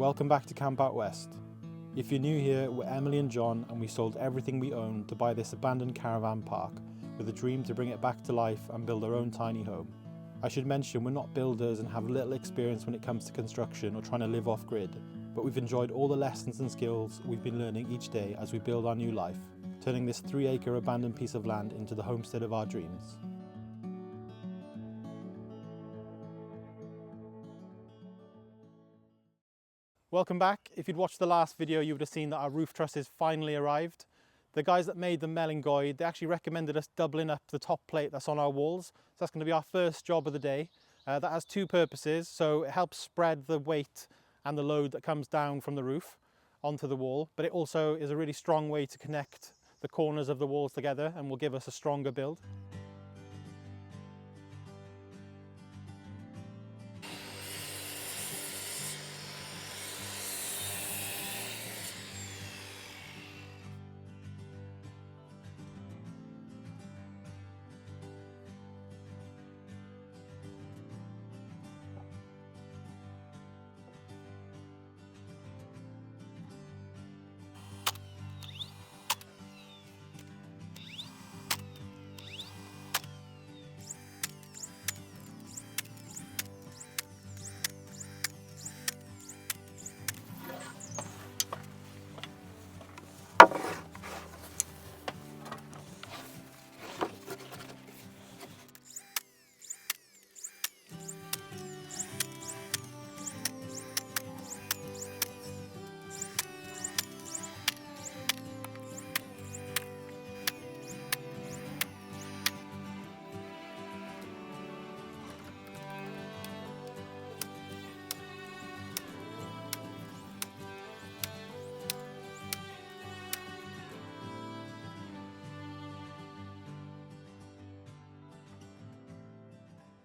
Welcome back to Camp Out West. If you're new here, we're Emily and John, and we sold everything we owned to buy this abandoned caravan park with a dream to bring it back to life and build our own tiny home. I should mention we're not builders and have little experience when it comes to construction or trying to live off-grid, but we've enjoyed all the lessons and skills we've been learning each day as we build our new life, turning this 3-acre abandoned piece of land into the homestead of our dreams. Welcome back. If you'd watched the last video, you would have seen that our roof trusses finally arrived. The guys that made them, Mel and Goy, they actually recommended us doubling up the top plate that's on our walls. So that's going to be our first job of the day. That has two purposes. So it helps spread the weight and the load that comes down from the roof onto the wall, but it also is a really strong way to connect the corners of the walls together and will give us a stronger build.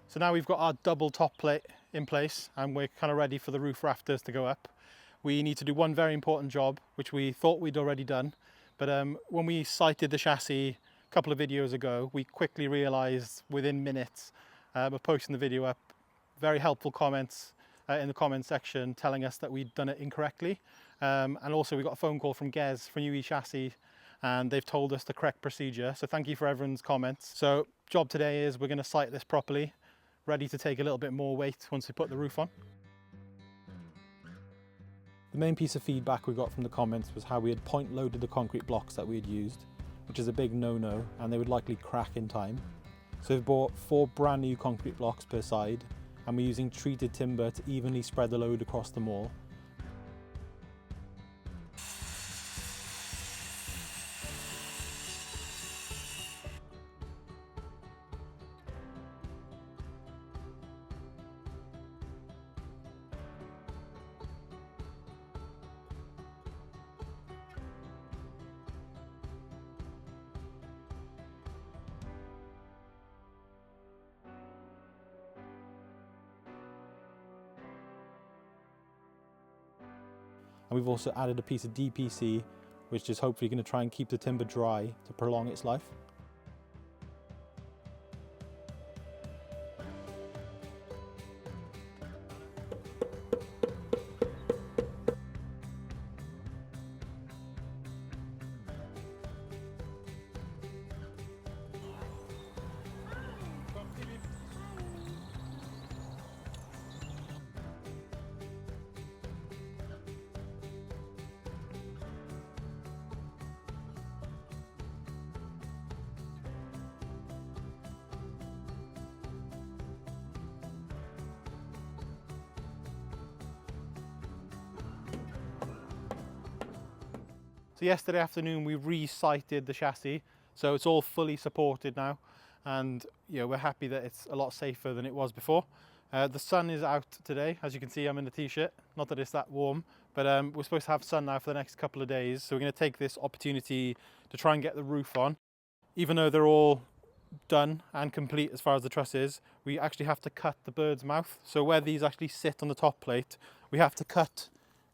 So now we've got our double top plate in place and we're kind of ready for the roof rafters to go up. We need to do one very important job, which we thought we'd already done. But when we sighted the chassis a couple of videos ago, we quickly realized within minutes of posting the video up, very helpful comments in the comment section telling us that we'd done it incorrectly. And also we got a phone call from Gez from UE Chassis, and they've told us the correct procedure. So thank you for everyone's comments. So job today is we're going to sight this properly, ready to take a little bit more weight once we put the roof on. The main piece of feedback we got from the comments was how we had point loaded the concrete blocks that we had used, which is a big no-no, and they would likely crack in time. So we've bought 4 brand new concrete blocks per side, and we're using treated timber to evenly spread the load across them all. And we've also added a piece of DPC, which is hopefully going to try and keep the timber dry to prolong its life. So yesterday afternoon we re-sighted the chassis, so it's all fully supported now, and we're happy that it's a lot safer than it was before. The sun is out today, as you can see. I'm in a t-shirt, not that it's that warm, but we're supposed to have sun now for the next couple of days, so we're going to take this opportunity to try and get the roof on. Even though they're all done and complete as far as the truss is, we actually have to cut the bird's mouth. So where these actually sit on the top plate, we have to cut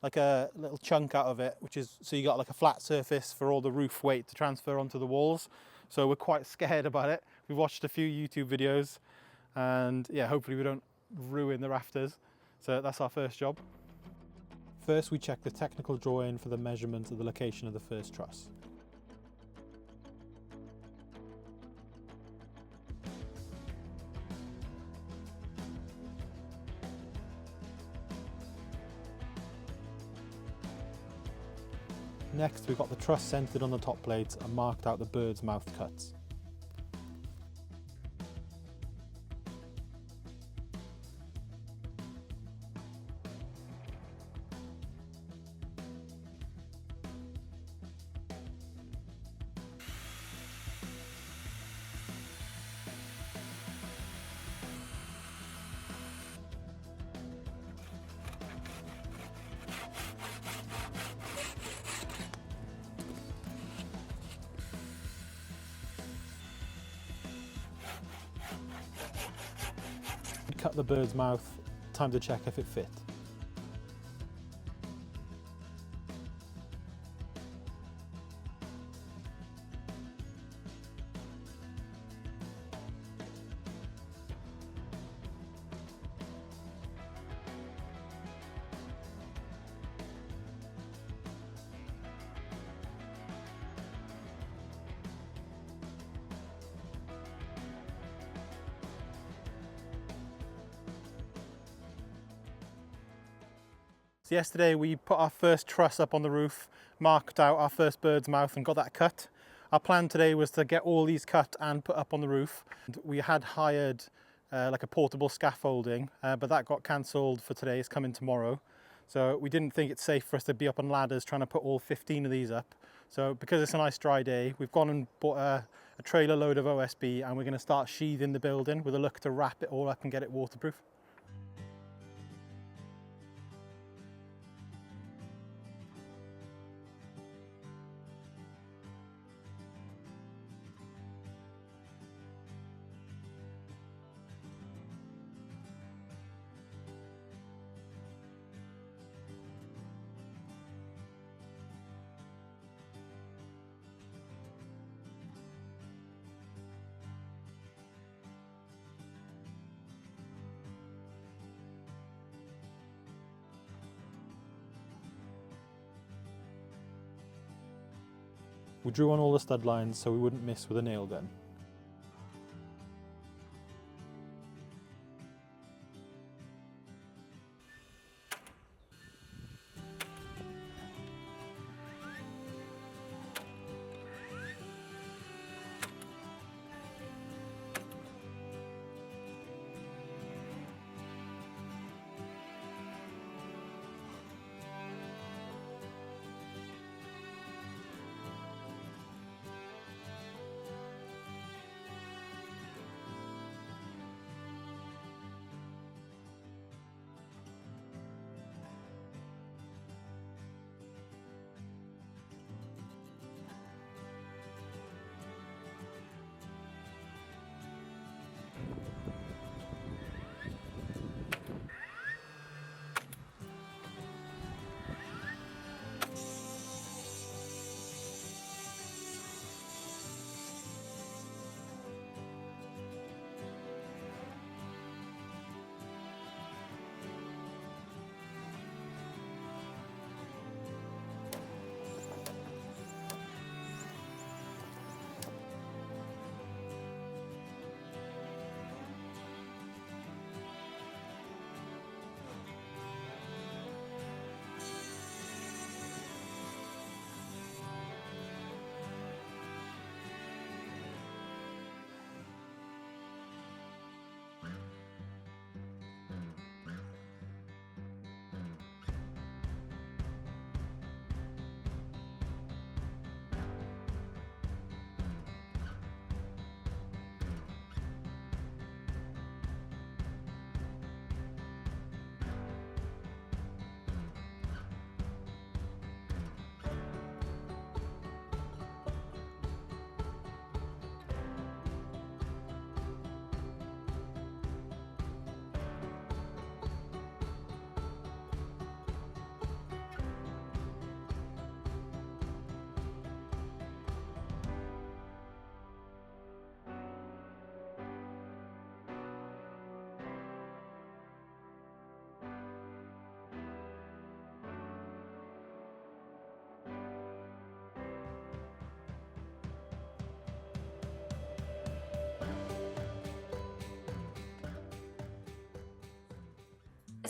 like a little chunk out of it, which is so you got like a flat surface for all the roof weight to transfer onto the walls. So we're quite scared about it. We've watched a few YouTube videos, and yeah, hopefully we don't ruin the rafters. So that's our first job. First we check the technical drawing for the measurement of the location of the first truss. Next we've got the truss centered on the top plates and marked out the bird's mouth cuts. Cut the bird's mouth, time to check if it fit. So yesterday we put our first truss up on the roof, marked out our first bird's mouth and got that cut. Our plan today was to get all these cut and put up on the roof. We had hired like a portable scaffolding, but that got cancelled for today. It's coming tomorrow. So we didn't think it's safe for us to be up on ladders trying to put all 15 of these up. So because it's a nice dry day, we've gone and bought a trailer load of OSB and we're going to start sheathing the building with a look to wrap it all up and get it waterproof. We drew on all the stud lines so we wouldn't miss with a nail gun.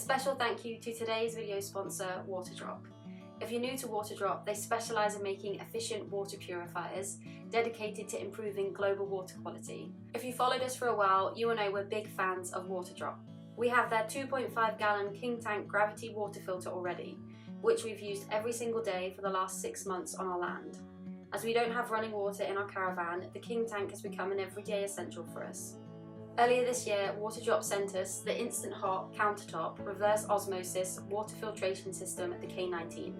special thank you to today's video sponsor, Waterdrop. If you're new to Waterdrop, they specialise in making efficient water purifiers dedicated to improving global water quality. If you followed us for a while, you will know we're big fans of Waterdrop. We have their 2.5 gallon King Tank gravity water filter already, which we've used every single day for the last 6 months on our land. As we don't have running water in our caravan, the King Tank has become an everyday essential for us. Earlier this year, Waterdrop sent us the Instant Hot Countertop Reverse Osmosis Water Filtration System, the K19.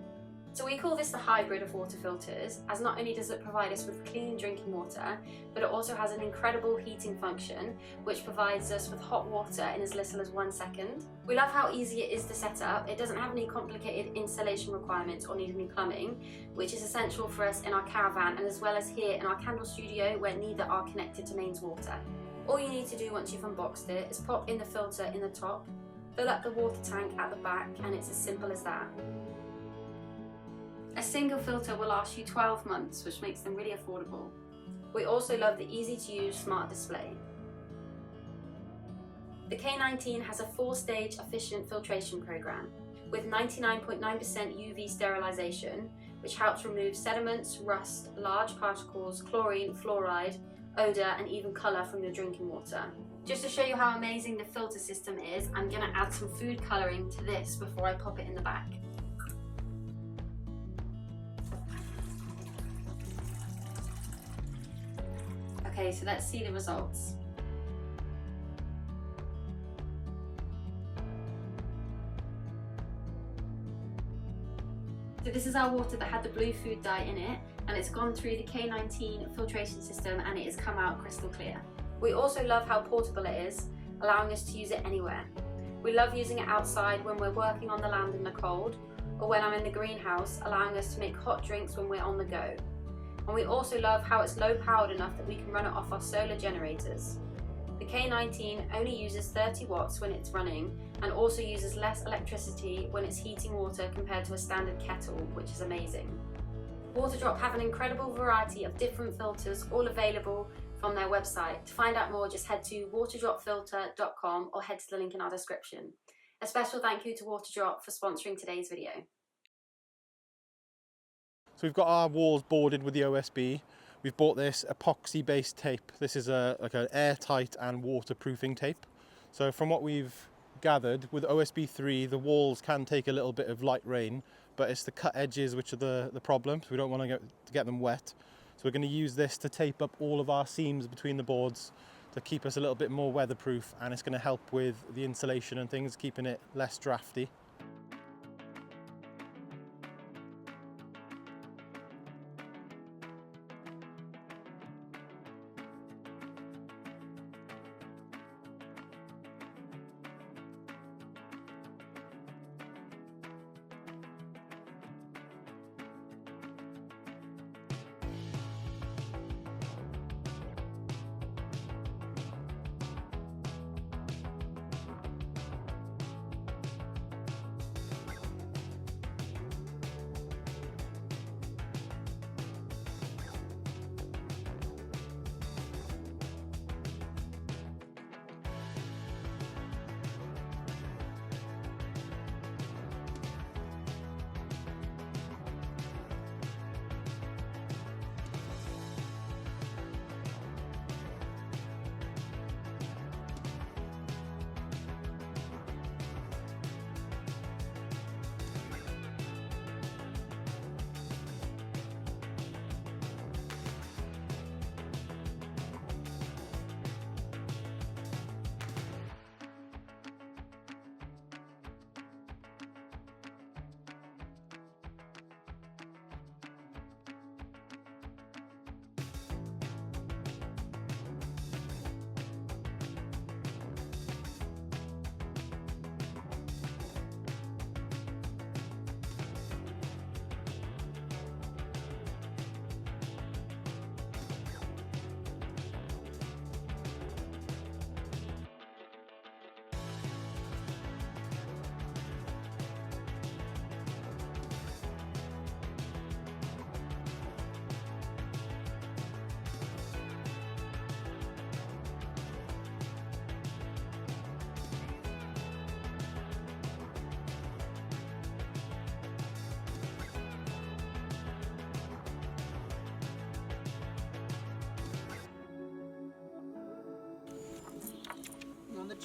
So we call this the hybrid of water filters, as not only does it provide us with clean drinking water, but it also has an incredible heating function, which provides us with hot water in as little as 1 second. We love how easy it is to set up. It doesn't have any complicated installation requirements or need any plumbing, which is essential for us in our caravan and as well as here in our candle studio where neither are connected to mains water. All you need to do once you've unboxed it is pop in the filter in the top, fill up the water tank at the back, and it's as simple as that. A single filter will last you 12 months, which makes them really affordable. We also love the easy to use smart display. The K19 has a 4-stage efficient filtration program with 99.9% UV sterilisation, which helps remove sediments, rust, large particles, chlorine, fluoride, odour and even colour from your drinking water. Just to show you how amazing the filter system is, I'm going to add some food colouring to this before I pop it in the back. Okay, so let's see the results. So this is our water that had the blue food dye in it, and it's gone through the K19 filtration system and it has come out crystal clear. We also love how portable it is, allowing us to use it anywhere. We love using it outside when we're working on the land in the cold, or when I'm in the greenhouse, allowing us to make hot drinks when we're on the go. And we also love how it's low powered enough that we can run it off our solar generators. The K19 only uses 30 watts when it's running and also uses less electricity when it's heating water compared to a standard kettle, which is amazing. Waterdrop have an incredible variety of different filters, all available from their website. To find out more, just head to waterdropfilter.com or head to the link in our description. A special thank you to Waterdrop for sponsoring today's video. So we've got our walls boarded with the OSB. We've bought this epoxy based tape. This is like an airtight and waterproofing tape. So from what we've gathered, with OSB 3 the walls can take a little bit of light rain, but it's the cut edges which are the problem, so we don't want to get them wet. So we're going to use this to tape up all of our seams between the boards to keep us a little bit more weatherproof, and it's going to help with the insulation and things, keeping it less drafty.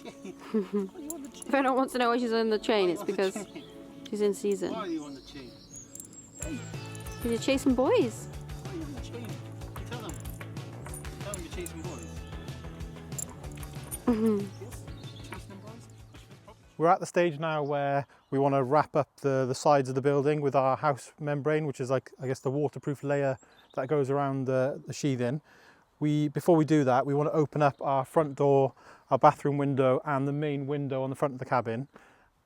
chain? Why are you on the chain? If anyone wants to know why she's on the chain, it's because she's in season. Why are you on the chain? Hey, Because you're chasing boys. why are you on the chain? Tell them. Tell them you're chasing boys. Chasing them boys? We're at the stage now where we want to wrap up the sides of the building with our house membrane, which is like, I guess, the waterproof layer that goes around the sheathing. Before we do that, we want to open up our front door, our bathroom window and the main window on the front of the cabin,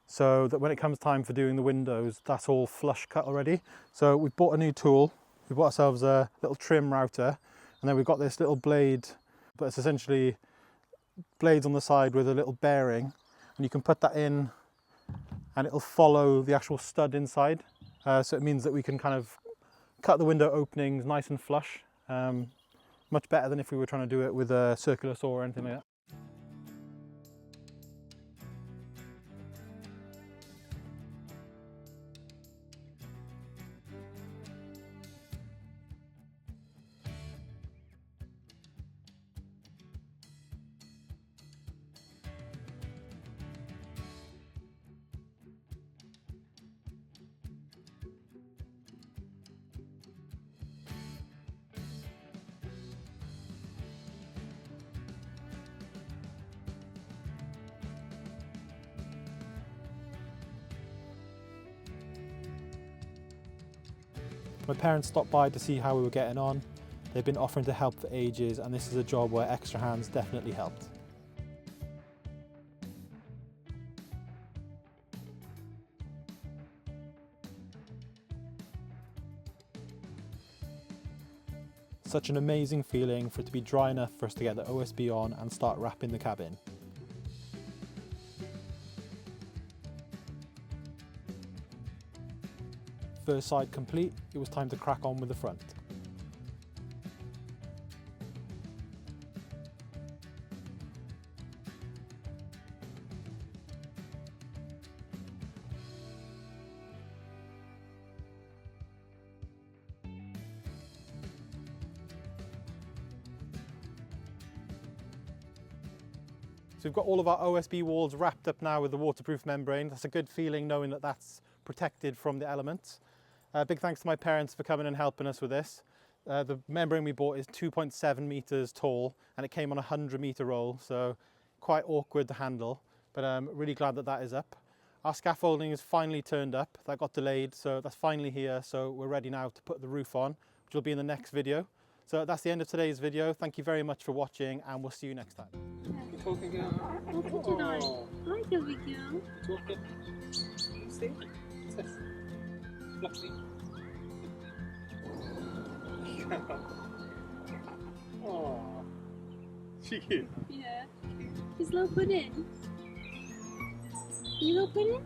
so that when it comes time for doing the windows, that's all flush cut already. So we've bought a new tool. We bought ourselves a little trim router, and then we've got this little blade, but it's essentially blades on the side with a little bearing, and you can put that in and it'll follow the actual stud inside. So it means that we can kind of cut the window openings nice and flush. Much better than if we were trying to do it with a circular saw or anything like that. My parents stopped by to see how we were getting on. They've been offering to help for ages, and this is a job where extra hands definitely helped. Such an amazing feeling for it to be dry enough for us to get the OSB on and start wrapping the cabin. First side complete, it was time to crack on with the front. So we've got all of our OSB walls wrapped up now with the waterproof membrane. That's a good feeling knowing that that's protected from the elements. Big thanks to my parents for coming and helping us with this. The membrane we bought is 2.7 meters tall and it came on a 100-meter roll, so quite awkward to handle, but I'm really glad that that is up. Our scaffolding is finally turned up. That got delayed, so that's finally here, so we're ready now to put the roof on, which will be in the next video. So that's the end of today's video. Thank you very much for watching, and we'll see you next time. You're talking girl. Oh, hi, Gilby girl. Talking. See? What's this? Fluffy. Oh, she cute. Yeah. Is little pudding? You little pudding?